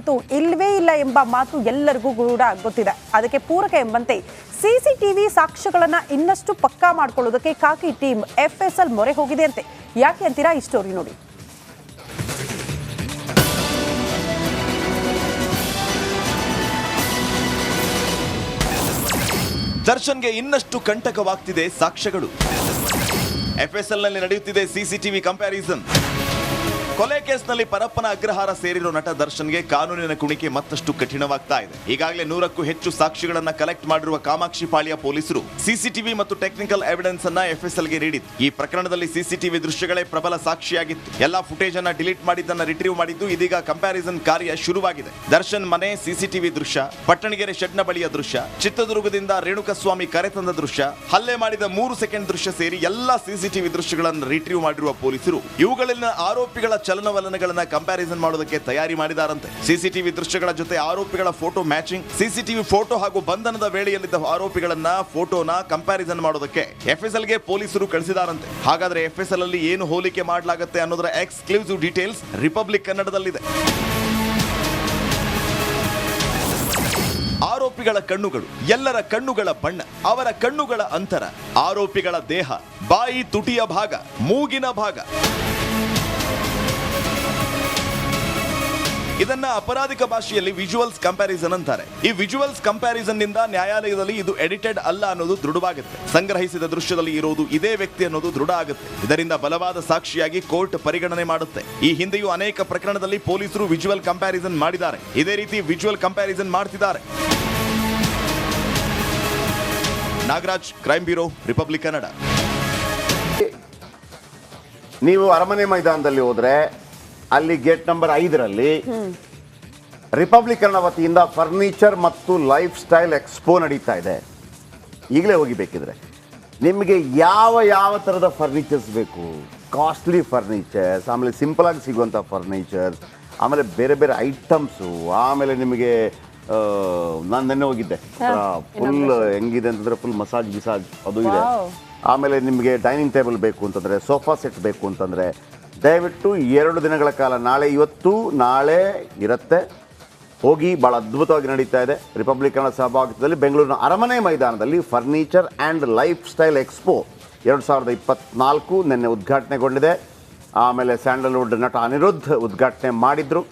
ಅಂತೂ ಇಲ್ವೇ ಇಲ್ಲ ಎಂಬ ಮಾತು ಎಲ್ಲರಿಗೂ ಕೂಡ ಗೊತ್ತಿದೆ. ಅದಕ್ಕೆ ಪೂರಕ ಎಂಬಂತೆ ಸಿಸಿಟಿವಿ ಸಾಕ್ಷ್ಯಗಳನ್ನ ಇನ್ನಷ್ಟು ಪಕ್ಕಾ ಮಾಡ್ಕೊಳ್ಳೋದಕ್ಕೆ ಖಾಕಿ ಟೀಮ್ FSL ಮೊರೆ ಹೋಗಿದೆ ಅಂತೆ. ಯಾಕೆ ಅಂತೀರಾ? ಈ ಸ್ಟೋರಿ ನೋಡಿ. ದರ್ಶನ್ಗೆ ಇನ್ನಷ್ಟು ಕಂಟಕವಾಗ್ತಿದೆ ಸಾಕ್ಷ್ಯಗಳು. FSLನಲ್ಲಿ ನಡೆಯುತ್ತಿದೆ ಸಿಸಿಟಿವಿ ಕಂಪ್ಯಾರಿಸನ್. ಕೊಲೆ ಕೇಸ್ನಲ್ಲಿ ಪರಪ್ಪನ ಅಗ್ರಹಾರ ಸೇರಿರೋ ನಟ ದರ್ಶನ್ಗೆ ಕಾನೂನಿನ ಕುಣಿಕೆ ಮತ್ತಷ್ಟು ಕಠಿಣವಾಗ್ತಾ ಇದೆ. ಈಗಾಗಲೇ 100ಕ್ಕೂ ಹೆಚ್ಚು ಸಾಕ್ಷಿಗಳನ್ನ ಕಲೆಕ್ಟ್ ಮಾಡಿರುವ ಕಾಮಾಕ್ಷಿ ಪಾಳ್ಯ ಪೊಲೀಸರು ಸಿಸಿಟಿವಿ ಮತ್ತು ಟೆಕ್ನಿಕಲ್ ಎವಿಡೆನ್ಸ್ ಅನ್ನ FSLಗೆ ನೀಡಿತ್ತು. ಈ ಪ್ರಕರಣದಲ್ಲಿ ಸಿಸಿಟಿವಿ ದೃಶ್ಯಗಳೇ ಪ್ರಬಲ ಸಾಕ್ಷಿಯಾಗಿತ್ತು. ಎಲ್ಲಾ ಫುಟೇಜ್ ಅನ್ನ ಡಿಲೀಟ್ ಮಾಡಿದ್ದನ್ನ ರಿಟ್ರೀವ್ ಮಾಡಿದ್ದು. ಇದೀಗ ಕಂಪ್ಯಾರಿಸನ್ ಕಾರ್ಯ ಶುರುವಾಗಿದೆ. ದರ್ಶನ್ ಮನೆ ಸಿಸಿಟಿವಿ ದೃಶ್ಯ, ಪಟ್ಟಣಗೆರೆ ಶೆಡ್ನ ಬಳಿಯ ದೃಶ್ಯ, ಚಿತ್ರದುರ್ಗದಿಂದ ರೇಣುಕಸ್ವಾಮಿ ಕರೆತಂದ ದೃಶ್ಯ, ಹಲ್ಲೆ ಮಾಡಿದ 3 ಸೆಕೆಂಡ್ ದೃಶ್ಯ ಸೇರಿ ಎಲ್ಲಾ ಸಿಸಿಟಿವಿ ದೃಶ್ಯಗಳನ್ನು ರಿಟ್ರೀವ್ ಮಾಡಿರುವ ಪೊಲೀಸರು ಇವುಗಳಲ್ಲಿನ ಆರೋಪಿಗಳ ಚಲನವಲನಗಳನ್ನ ಕಂಪ್ಯಾರಿಸನ್ ಮಾಡೋದಕ್ಕೆ ತಯಾರಿ ಮಾಡಿದಾರಂತೆ. ಸಿಸಿಟಿವಿ ದೃಶ್ಯಗಳ ಜೊತೆ ಆರೋಪಿಗಳ ಫೋಟೋ ಮ್ಯಾಚಿಂಗ್, ಸಿಸಿಟಿವಿ ಫೋಟೋ ಹಾಗೂ ಬಂಧನದ ವೇಳೆಯಲ್ಲಿದ್ದ ಆರೋಪಿಗಳನ್ನ ಫೋಟೋನ ಕಂಪ್ಯಾರಿಸನ್ ಮಾಡೋದಕ್ಕೆ FSLಗೆ ಪೊಲೀಸರು ಕಳಿಸಿದಾರಂತೆ. ಹಾಗಾದ್ರೆ FSL ಅಲ್ಲಿ ಏನು ಹೋಲಿಕೆ ಮಾಡಲಾಗುತ್ತೆ ಅನ್ನೋದರ ಎಕ್ಸ್ಕ್ಲೂಸಿವ್ ಡೀಟೇಲ್ಸ್ ರಿಪಬ್ಲಿಕ್ ಕನ್ನಡದಲ್ಲಿದೆ. ಆರೋಪಿಗಳ ಕಣ್ಣುಗಳು, ಎಲ್ಲರ ಕಣ್ಣುಗಳ ಬಣ್ಣ, ಅವರ ಕಣ್ಣುಗಳ ಅಂತರ, ಆರೋಪಿಗಳ ದೇಹ, ಬಾಯಿ ತುಟಿಯ ಭಾಗ, ಮೂಗಿನ ಭಾಗ, ಇದನ್ನ ಅಪರಾಧಿಕ ಭಾಷೆಯಲ್ಲಿ ವಿಜುವಲ್ಸ್ ಕಂಪ್ಯಾರಿಸನ್ ಅಂತಾರೆ. ಈ ವಿಜುವಲ್ಸ್ ಕಂಪ್ಯಾರಿಸನ್ ನಿಂದ ನ್ಯಾಯಾಲಯದಲ್ಲಿ ಇದು ಎಡಿಟೆಡ್ ಅಲ್ಲ ಅನ್ನೋದು ದೃಢವಾಗುತ್ತೆ. ಸಂಗ್ರಹಿಸಿದ ದೃಶ್ಯದಲ್ಲಿ ಇರೋದು ಇದೇ ವ್ಯಕ್ತಿ ಅನ್ನೋದು ದೃಢ ಆಗುತ್ತೆ. ಇದರಿಂದ ಬಲವಾದ ಸಾಕ್ಷಿಯಾಗಿ ಕೋರ್ಟ್ ಪರಿಗಣನೆ ಮಾಡುತ್ತೆ. ಈ ಹಿಂದೆಯೂ ಅನೇಕ ಪ್ರಕರಣದಲ್ಲಿ ಪೊಲೀಸರು ವಿಜುವಲ್ ಕಂಪ್ಯಾರಿಸನ್ ಮಾಡಿದ್ದಾರೆ. ಇದೇ ರೀತಿ ವಿಜುವಲ್ ಕಂಪ್ಯಾರಿಸನ್ ಮಾಡ್ತಿದ್ದಾರೆ. Nagaraj, crime bureau, republic Kannada. ನೀವು ಅರಮನೆ ಮೈದಾನದಲ್ಲಿ ಹೋದ್ರೆ ಅಲ್ಲಿ ಗೇಟ್ ನಂಬರ್ 5ರಲ್ಲಿ ರಿಪಬ್ಲಿಕ್ ಕನ್ನಡ ವತಿಯಿಂದ ಫರ್ನಿಚರ್ ಮತ್ತು ಲೈಫ್ ಸ್ಟೈಲ್ ಎಕ್ಸ್ಪೋ ನಡೀತಾ ಇದೆ. ಈಗಲೇ ಹೋಗಿ ಬೇಕಿದ್ರೆ ನಿಮಗೆ ಯಾವ ಥರದ ಫರ್ನಿಚರ್ಸ್ ಬೇಕು, ಕಾಸ್ಟ್ಲಿ ಫರ್ನಿಚರ್ಸ್, ಆಮೇಲೆ ಸಿಂಪಲ್ ಆಗಿ ಸಿಗುವಂಥ ಫರ್ನಿಚರ್ಸ್, ಆಮೇಲೆ ಬೇರೆ ಬೇರೆ ಐಟಮ್ಸು, ಆಮೇಲೆ ನಿಮಗೆ ನಾನು ನೆನ್ನೆ ಹೋಗಿದ್ದೆ, ಫುಲ್ ಹೆಂಗಿದೆ ಅಂತಂದರೆ ಫುಲ್ ಮಸಾಜ್ ಗಿಸಾಜ್ ಅದು ಇದೆ. ಆಮೇಲೆ ನಿಮಗೆ ಡೈನಿಂಗ್ ಟೇಬಲ್ ಬೇಕು ಅಂತಂದರೆ, ಸೋಫಾ ಸೆಟ್ ಬೇಕು ಅಂತಂದರೆ ದಯವಿಟ್ಟು 2 ದಿನಗಳ ಕಾಲ, ನಾಳೆ ಇವತ್ತು ನಾಳೆ ಇರುತ್ತೆ, ಹೋಗಿ. ಭಾಳ ಅದ್ಭುತವಾಗಿ ನಡೀತಾ ಇದೆ. ರಿಪಬ್ಲಿಕ್ ಕನ್ನಡ ಸಹಭಾಗಿತ್ವದಲ್ಲಿ ಬೆಂಗಳೂರಿನ ಅರಮನೆ ಮೈದಾನದಲ್ಲಿ furniture and life style expo 2024 ನಿನ್ನೆ ಉದ್ಘಾಟನೆಗೊಂಡಿದೆ. ಆಮೇಲೆ ಸ್ಯಾಂಡಲ್ವುಡ್ ನಟ ಅನಿರುದ್ಧ್ ಉದ್ಘಾಟನೆ ಮಾಡಿದ್ರು.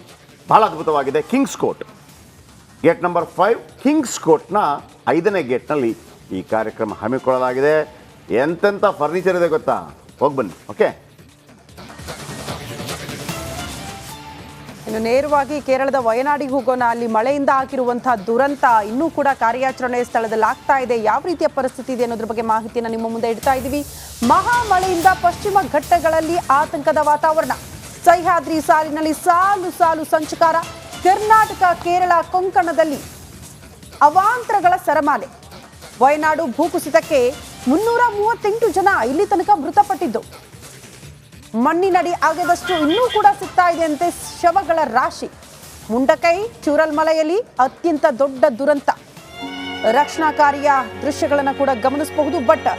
ಭಾಳ ಅದ್ಭುತವಾಗಿದೆ. Kings court gate number 5, Kings ಕೋರ್ಟ್ನ 5ನೇ ಗೇಟ್ನಲ್ಲಿ ಈ ಕಾರ್ಯಕ್ರಮ ಹಮ್ಮಿಕೊಳ್ಳಲಾಗಿದೆ. ಎಂತೆಂಥ ಫರ್ನಿಚರ್ ಇದೆ ಗೊತ್ತಾ, ಹೋಗಿ ಬನ್ನಿ. ಓಕೆ. ಇನ್ನು ನೇರವಾಗಿ ಕೇರಳದ ವಯನಾಡಿಗೆ ಹೋಗೋಣ. ಅಲ್ಲಿ ಮಳೆಯಿಂದ ಆಗಿರುವಂತಹ ದುರಂತ ಇನ್ನೂ ಕೂಡ ಕಾರ್ಯಾಚರಣೆ ಸ್ಥಳದಲ್ಲಿ ಆಗ್ತಾ ಇದೆ. ಯಾವ ರೀತಿಯ ಪರಿಸ್ಥಿತಿ ಇದೆ ಅನ್ನೋದ್ರ ಬಗ್ಗೆ ಮಾಹಿತಿಯನ್ನು ನಿಮ್ಮ ಮುಂದೆ ಇಡ್ತಾ ಇದ್ದೀವಿ. ಮಹಾ ಮಳೆಯಿಂದ ಪಶ್ಚಿಮ ಘಟ್ಟಗಳಲ್ಲಿ ಆತಂಕದ ವಾತಾವರಣ. ಸಹ್ಯಾದ್ರಿ ಸಾಲಿನಲ್ಲಿ ಸಾಲು ಸಾಲು ಸಂಚಕಾರ. ಕರ್ನಾಟಕ, ಕೇರಳ, ಕೊಂಕಣದಲ್ಲಿ ಅವಾಂತರಗಳ ಸರಮಾಲೆ. ವಯನಾಡು ಭೂಕುಸಿತಕ್ಕೆ 338 ಜನ ಇಲ್ಲಿ ತನಕ ಮೃತಪಟ್ಟಿದ್ದು. ಮಣ್ಣಿನಡಿ ಆಗದಷ್ಟು ಇನ್ನೂ ಕೂಡ ಸಿಗ್ತಾ ಇದೆ ಅಂತೆ ಶವಗಳ ರಾಶಿ. ಮುಂಡಕೈ, ಚೂರಲ್ಮಲೆಯಲ್ಲಿ ಅತ್ಯಂತ ದೊಡ್ಡ ದುರಂತ. ರಕ್ಷಣಾ ಕಾರ್ಯ ದೃಶ್ಯಗಳನ್ನು ಕೂಡ ಗಮನಿಸಬಹುದು. ಬಟ್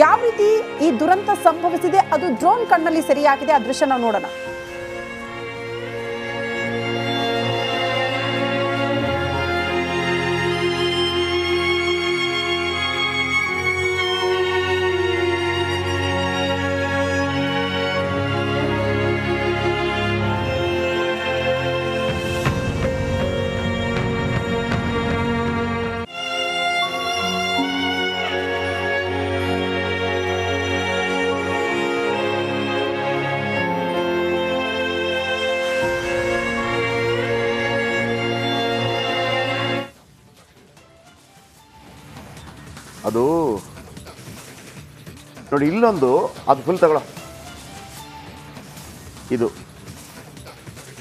ಯಾವ ರೀತಿ ಈ ದುರಂತ ಸಂಭವಿಸಿದೆ ಅದು ಡ್ರೋನ್ ಕಣ್ಣಲ್ಲಿ ಸೆರೆಯಾಗಿದೆ. ಆ ದೃಶ್ಯ ನಾವು ನೋಡೋಣ. ಅದು ನೋಡಿ, ಇಲ್ಲೊಂದು, ಅದು ಫುಲ್ ತಗೊಳ್ಳೋ, ಇದು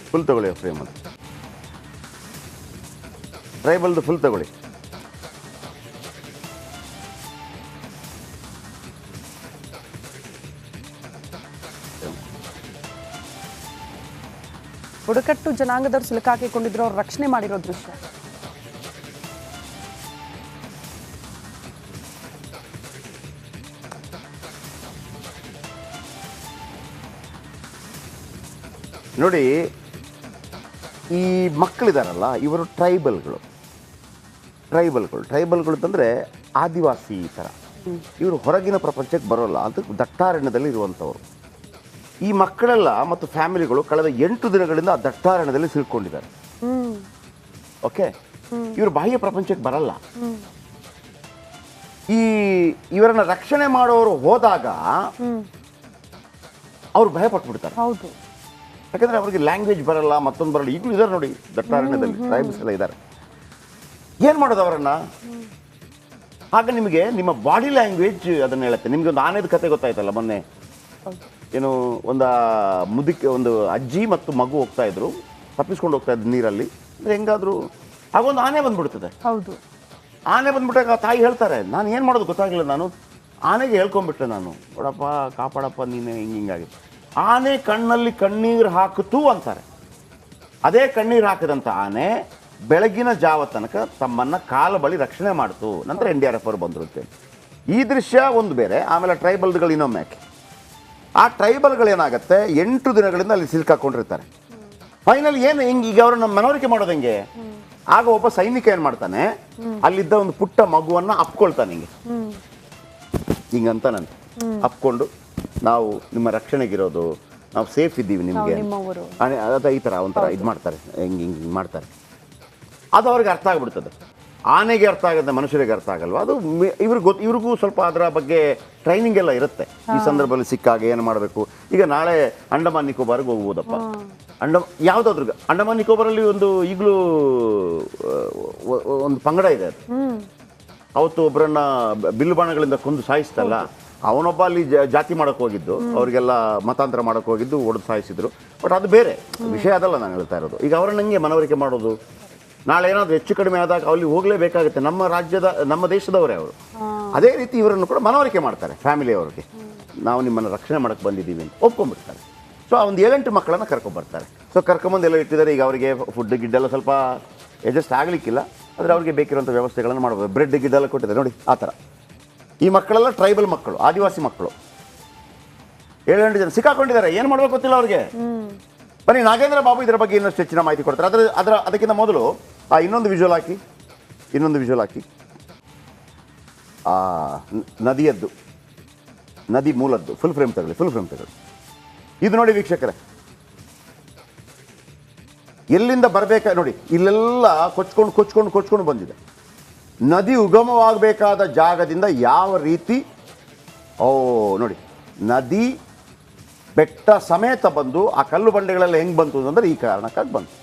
ಫುಲ್ ತಗೊಳ್ಳಿ ಫ್ರೇಮ್. ಅದು ಟ್ರೈಬಲ್ದು ಫುಲ್ ತಗೊಳ್ಳಿ. ಬುಡಕಟ್ಟು ಜನಾಂಗದವರು ಸಿಲುಕಾಕಿಕೊಂಡಿದ್ರು, ಅವ್ರು ರಕ್ಷಣೆ ಮಾಡಿರೋ ದೃಶ್ಯ. ನೋಡಿ, ಈ ಮಕ್ಕಳಿದಾರಲ್ಲ ಇವರು ಟ್ರೈಬಲ್ಗಳು ಅಂತಂದರೆ ಆದಿವಾಸಿ ಥರ. ಇವರು ಹೊರಗಿನ ಪ್ರಪಂಚಕ್ಕೆ ಬರೋಲ್ಲ, ಅಂತ ದಟ್ಟಾರಣ್ಯದಲ್ಲಿ ಇರುವಂಥವ್ರು. ಈ ಮಕ್ಕಳೆಲ್ಲ ಮತ್ತು ಫ್ಯಾಮಿಲಿಗಳು ಕಳೆದ 8 ದಿನಗಳಿಂದ ಆ ದಟ್ಟಾರಣ್ಯದಲ್ಲಿ ಸಿಲ್ಕೊಂಡಿದ್ದಾರೆ. ಓಕೆ, ಇವರು ಬಾಹ್ಯ ಪ್ರಪಂಚಕ್ಕೆ ಬರಲ್ಲ. ಇವರನ್ನ ರಕ್ಷಣೆ ಮಾಡೋರು ಹೋದಾಗ ಅವ್ರು ಭಯ ಪಟ್ಬಿಡ್ತಾರೆ. ಹೌದು, ಯಾಕಂದ್ರೆ ಅವ್ರಿಗೆ ಲ್ಯಾಂಗ್ವೇಜ್ ಬರಲ್ಲ, ಮತ್ತೊಂದು ಬರಲ್ಲ. ಈಗಲೂ ಇದ್ದಾರೆ ನೋಡಿ ದಟ್ಟಾರಣ್ಯದಲ್ಲಿ, ಟ್ರೈಬ್ಸ್ ಎಲ್ಲ ಇದ್ದಾರೆ. ಏನು ಮಾಡೋದು ಅವರನ್ನ? ಆಗ ನಿಮಗೆ ನಿಮ್ಮ ಬಾಡಿ ಲ್ಯಾಂಗ್ವೇಜ್ ಅದನ್ನು ಹೇಳುತ್ತೆ. ನಿಮಗೆ ಒಂದು ಆನೆದ ಕತೆ ಗೊತ್ತಾಯ್ತಲ್ಲ ಮೊನ್ನೆ, ಏನು ಒಂದು ಅಜ್ಜಿ ಮತ್ತು ಮಗು ಹೋಗ್ತಾ ಇದ್ರು, ತಪ್ಪಿಸ್ಕೊಂಡು ಹೋಗ್ತಾ ಇದ್ರು ನೀರಲ್ಲಿ. ಹೆಂಗಾದ್ರು ಆಗೊಂದು ಆನೆ ಬಂದ್ಬಿಡ್ತದೆ. ಹೌದು, ಆನೆ ಬಂದ್ಬಿಟ್ಟಾಗ ತಾಯಿ ಹೇಳ್ತಾರೆ, ನಾನು ಏನು ಮಾಡೋದು ಗೊತ್ತಾಗಲಿಲ್ಲ, ನಾನು ಆನೆಗೆ ಹೇಳ್ಕೊಂಡ್ಬಿಟ್ಟೆ, ನಾನು ನೋಡಪ್ಪ ಕಾಪಾಡಪ್ಪ ನೀನು ಹಿಂಗಾಗಿ. ಆನೆ ಕಣ್ಣಲ್ಲಿ ಕಣ್ಣೀರು ಹಾಕಿತು ಅಂತಾರೆ. ಅದೇ ಕಣ್ಣೀರು ಹಾಕಿದಂಥ ಆನೆ ಬೆಳಗಿನ ಜಾವ ತನಕ ತಮ್ಮನ್ನು ಕಾಲ ಬಳಿ ರಕ್ಷಣೆ ಮಾಡ್ತು. ನಂತರ NDRF ಅವರು ಬಂದಿರುತ್ತೆ. ಈ ದೃಶ್ಯ ಒಂದು ಬೇರೆ. ಆಮೇಲೆ ಟ್ರೈಬಲ್ಗಳು ಇನ್ನೊಮ್ಮೆ ಆ ಟ್ರೈಬಲ್ಗಳೇನಾಗುತ್ತೆ, 8 ದಿನಗಳಿಂದ ಅಲ್ಲಿ ಸಿಲ್ಕಾಕೊಂಡಿರ್ತಾರೆ. ಫೈನಲ್ ಏನು ಈಗ ಅವ್ರನ್ನ ಮನವರಿಕೆ ಮಾಡೋದು ಹೆಂಗೆ? ಆಗ ಒಬ್ಬ ಸೈನಿಕ ಏನು ಮಾಡ್ತಾನೆ, ಅಲ್ಲಿದ್ದ ಒಂದು ಪುಟ್ಟ ಮಗುವನ್ನು ಅಪ್ಕೊಳ್ತಾನೆ. ಹಿಂಗಂತ ನಾನು ಅಪ್ಕೊಂಡು, ನಾವು ನಿಮ್ಮ ರಕ್ಷಣೆಗಿರೋದು, ನಾವು ಸೇಫ್ ಇದ್ದೀವಿ ನಿಮಗೆ, ಅದ ಈ ಥರ ಒಂಥರ ಇದು ಮಾಡ್ತಾರೆ, ಹಿಂಗೆ ಮಾಡ್ತಾರೆ. ಅದು ಅವ್ರಿಗೆ ಅರ್ಥ ಆಗಿಬಿಡ್ತದೆ. ಆನೆಗೆ ಅರ್ಥ ಆಗುತ್ತೆ, ಮನುಷ್ಯರಿಗೆ ಅರ್ಥ ಆಗಲ್ವ ಅದು. ಇವ್ರಿಗೂ ಸ್ವಲ್ಪ ಅದರ ಬಗ್ಗೆ ಟ್ರೈನಿಂಗ್ ಎಲ್ಲ ಇರುತ್ತೆ. ಈ ಸಂದರ್ಭದಲ್ಲಿ ಸಿಕ್ಕಾಗ ಏನು ಮಾಡಬೇಕು. ಈಗ ನಾಳೆ ಅಂಡಮಾನ್ ನಿಕೋಬಾರ್ಗೆ ಹೋಗ್ಬೋದಪ್ಪ. ಯಾವುದಾದ್ರು ಅಂಡಮಾನ್ ನಿಕೋಬಾರಲ್ಲಿ ಈಗಲೂ ಒಂದು ಪಂಗಡ ಇದೆ. ಅದು ಅವತ್ತು ಒಬ್ಬರನ್ನ ಬಿಲ್ಲು ಬಾಣಗಳಿಂದ ಕೊಂದು ಸಾಯಿಸ್ತಲ್ಲ, ಅವನೊಬ್ಬ ಅಲ್ಲಿ ಜಾತಿ ಮಾಡೋಕ್ಕೆ ಹೋಗಿದ್ದು, ಅವರಿಗೆಲ್ಲ ಮತಾಂತರ ಮಾಡೋಕ್ಕೆ ಹೋಗಿದ್ದು, ಹೊಡೆದು ಸಾಯಿಸಿದ್ರು. ಬಟ್ ಅದು ಬೇರೆ ವಿಷಯ, ಅದಲ್ಲ ನಾನು ಹೇಳ್ತಾ ಇರೋದು. ಈಗ ಅವರನ್ನ ಹೆಂಗೆ ಮನವರಿಕೆ ಮಾಡೋದು? ನಾಳೆ ಏನಾದರೂ ಹೆಚ್ಚು ಕಡಿಮೆ ಆದಾಗ ಅಲ್ಲಿ ಹೋಗಲೇಬೇಕಾಗುತ್ತೆ. ನಮ್ಮ ದೇಶದವರೇ ಅವರು. ಅದೇ ರೀತಿ ಇವರನ್ನು ಕೂಡ ಮನವರಿಕೆ ಮಾಡ್ತಾರೆ, ಫ್ಯಾಮಿಲಿಯವ್ರಿಗೆ. ನಾವು ನಿಮ್ಮನ್ನು ರಕ್ಷಣೆ ಮಾಡೋಕ್ಕೆ ಬಂದಿದ್ದೀವಿ ಅಂತ ಒಪ್ಕೊಂಡ್ಬಿಡ್ತಾರೆ. ಸೊ ಆ ಒಂದು 7-8 ಮಕ್ಕಳನ್ನು ಕರ್ಕೊಂಡ್ಬರ್ತಾರೆ. ಸೊ ಕರ್ಕೊಂಬಂದು ಎಲ್ಲ ಇಟ್ಟಿದ್ದಾರೆ. ಈಗ ಅವರಿಗೆ ಫುಡ್ ಗಿಡ್ಡೆಲ್ಲ ಸ್ವಲ್ಪ ಅಡ್ಜಸ್ಟ್ ಆಗಲಿಕ್ಕಿಲ್ಲ, ಆದರೆ ಅವ್ರಿಗೆ ಬೇಕಿರುವಂಥ ವ್ಯವಸ್ಥೆಗಳನ್ನು ಮಾಡ್ಬೋದು. ಬ್ರೆಡ್ ಗಿಡ್ಡೆಲ್ಲ ಕೊಟ್ಟಿದ್ದಾರೆ ನೋಡಿ, ಆ ಥರ. ಈ ಮಕ್ಕಳೆಲ್ಲ ಟ್ರೈಬಲ್ ಮಕ್ಕಳು, ಆದಿವಾಸಿ ಮಕ್ಕಳು. 7-8 ಜನ ಸಿಕ್ಕಾಕೊಂಡಿದ್ದಾರೆ. ಏನು ಮಾಡಬೇಕು ಗೊತ್ತಿಲ್ಲ ಅವ್ರಿಗೆ. ಬನ್ನಿ ನಾಗೇಂದ್ರ ಬಾಬು ಇದರ ಬಗ್ಗೆ ಇನ್ನಷ್ಟು ಹೆಚ್ಚಿನ ಮಾಹಿತಿ ಕೊಡ್ತಾರೆ. ಅದಕ್ಕಿಂತ ಮೊದಲು ಇನ್ನೊಂದು ವಿಜುವಲ್ ಹಾಕಿ. ನದಿಯದ್ದು, ನದಿ ಮೂಲದ್ದು ಫುಲ್ ಫ್ರೇಮ್ ತಗೊಳ್ಳಿ. ಇದು ನೋಡಿ ವೀಕ್ಷಕರೇ, ಎಲ್ಲಿಂದ ಬರಬೇಕಾ ನೋಡಿ, ಇಲ್ಲೆಲ್ಲ ಕೊಚ್ಕೊಂಡು ಬಂದಿದೆ. ನದಿ ಉಗಮವಾಗಬೇಕಾದ ಜಾಗದಿಂದ ಯಾವ ರೀತಿ ನೋಡಿ, ನದಿ ಬೆಟ್ಟ ಸಮೇತ ಬಂದು ಆ ಕಲ್ಲು ಬಂಡೆಗಳೆಲ್ಲ ಹೆಂಗೆ ಬಂತು ಅಂದರೆ ಈ ಕಾರಣಕ್ಕಾಗಿ ಬಂತು.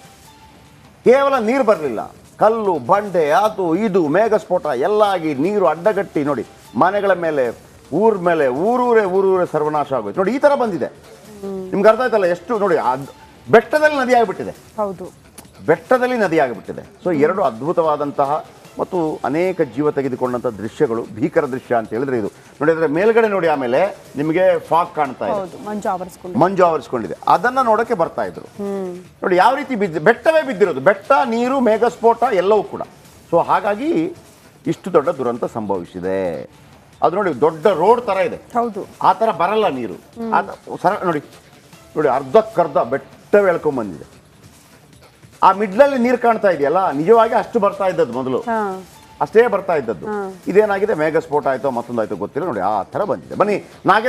ಕೇವಲ ನೀರು ಬರಲಿಲ್ಲ, ಕಲ್ಲು ಬಂಡೆ ಅದು ಇದು ಮೇಘಸ್ಫೋಟ ಎಲ್ಲ ಆಗಿ ನೀರು ಅಡ್ಡಗಟ್ಟಿ ನೋಡಿ ಮನೆಗಳ ಮೇಲೆ, ಊರೂರೇ ಸರ್ವನಾಶ ಆಗೋಯ್ತು. ನೋಡಿ ಈ ಥರ ಬಂದಿದೆ. ನಿಮ್ಗೆ ಅರ್ಥ ಆಯ್ತಲ್ಲ ಎಷ್ಟು ನೋಡಿ, ಬೆಟ್ಟದಲ್ಲಿ ನದಿ ಆಗಿಬಿಟ್ಟಿದೆ. ಹೌದು, ಬೆಟ್ಟದಲ್ಲಿ ನದಿ ಆಗಿಬಿಟ್ಟಿದೆ. ಸೊ 2 ಅದ್ಭುತವಾದಂತಹ ಮತ್ತು ಅನೇಕ ಜೀವ ತೆಗೆದುಕೊಂಡಂಥ ದೃಶ್ಯಗಳು, ಭೀಕರ ದೃಶ್ಯ ಅಂತ ಹೇಳಿದ್ರೆ ಇದು ನೋಡಿ. ಅದರ ಮೇಲ್ಗಡೆ ನೋಡಿ, ಆಮೇಲೆ ನಿಮಗೆ ಫಾಗ್ ಕಾಣ್ತಾ ಇದೆ, ಮಂಜು ಆವರಿಸ್ಕೊಂಡಿದೆ. ಅದನ್ನ ನೋಡಕ್ಕೆ ಬರ್ತಾ ಇದ್ರು ನೋಡಿ. ಯಾವ ರೀತಿ ಬೆಟ್ಟವೇ ಬಿದ್ದಿರೋದು, ಬೆಟ್ಟ, ನೀರು, ಮೇಘಸ್ಫೋಟ ಎಲ್ಲವೂ ಕೂಡ. ಸೊ ಹಾಗಾಗಿ ಇಷ್ಟು ದೊಡ್ಡ ದುರಂತ ಸಂಭವಿಸಿದೆ. ಅದು ನೋಡಿ ದೊಡ್ಡ ರೋಡ್ ತರ ಇದೆ. ಹೌದು, ಆ ತರ ಬರಲ್ಲ ನೀರು. ನೋಡಿ ಅರ್ಧಕ್ಕರ್ಧ ಬೆಟ್ಟವೇ ಎಳ್ಕೊಂಡ್ ಬಂದಿದೆ. ಆ ಮಿಡ್ಲಲ್ಲಿ ನೀರು ಕಾಣ್ತಾ ಇದೆಯಲ್ಲ, ನಿಜವಾಗಿ ಅಷ್ಟು ಬರ್ತಾ ಇದ್ದದ್ದು ಮೊದಲು, ಅಷ್ಟೇ ಬರ್ತಾ ಇದ್ದದ್ದು. ಇದೇನಾಗಿದೆ, ಮೇಘಸ್ಫೋಟ ಆಯ್ತೋ ಮತ್ತೊಂದಾಯ್ತೋ ಗೊತ್ತಿಲ್ಲ ನೋಡಿ, ಆ ಥರ ಬಂದಿದೆ. ಬನ್ನಿ ನಾಗೇಂದ್ರ